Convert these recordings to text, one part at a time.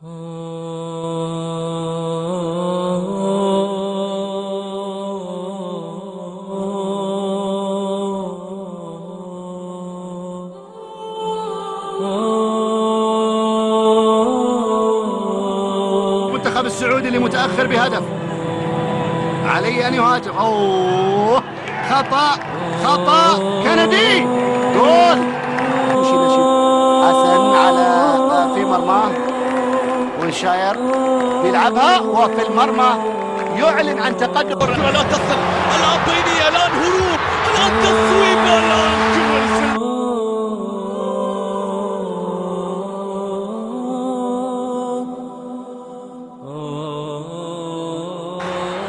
المنتخب السعودي اللي متأخر بهدف، عليه أن يهاجم. أوه، خطأ كندي، جول. حسن على في مرماه، ونشاير بيلعبها وفي المرمى، يعلن عن تقدم. الآن تصل، الآن بينية، الآن هروب، الآن تصويب، الآن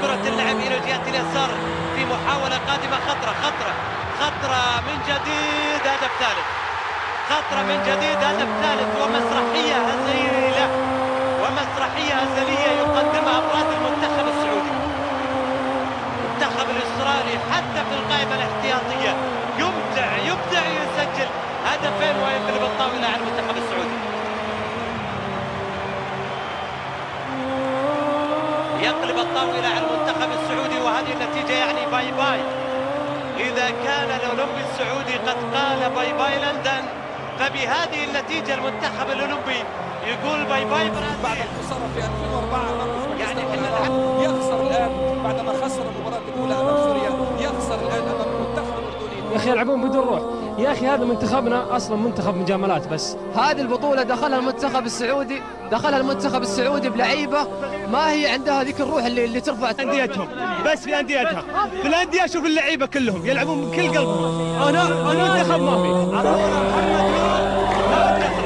كرة اللعب إلى جهة اليسار في محاولة قادمة، خطرة من جديد، هدف ثالث، خطرة من جديد، هدف ثالث، ومسرحية هزيلة ومسرحية هزلية يقدمها أفراد المنتخب السعودي. المنتخب الإسرائيلي حتى في القائمة الاحتياطية يبدع يسجل هدفين ويقلب الطاولة على المنتخب السعودي. يقلب الطاولة على المنتخب السعودي، وهذه النتيجة يعني باي باي. إذا كان الأولمبي السعودي قد قال باي باي لندن، فبهذه النتيجة المنتخب الأولمبي يقول باي باي برازيل. بعد الخسارة في 2004 يعني احنا يخسر الآن بعدما خسر المباراة الأولى أمام سوريا، يخسر الآن أمام المنتخب الأردني. يا أخي يلعبون بدون روح، يا أخي هذا منتخبنا أصلا منتخب مجاملات بس. هذه البطولة دخلها المنتخب السعودي بلعيبة ما هي عندها ذيك الروح اللي ترفع أنديتهم، بس في أنديتها، في الأندية شوف اللعيبة كلهم يلعبون من كل قلبهم. أنا منتخب ما في.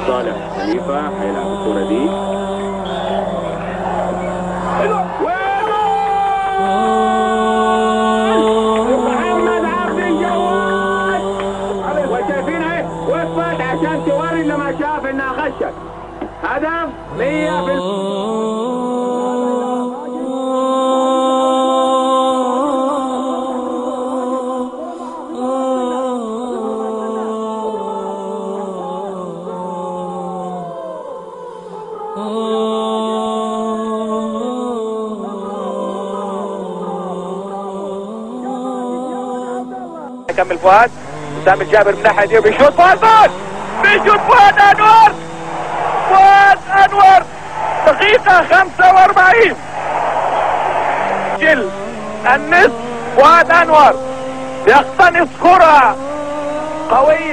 صالح خليفة حيلعب الكرة دي، محمد عبد الجواد، وشايفين اهي وقفت عشان توري لما شاف انها غشت. هدف 100%. يكمل فؤاد، سامي الجابر من ناحية دي وبيشوط فؤاد أنور، دقيقة 45 جل النصف. فؤاد أنور يقتنص كرة قوية.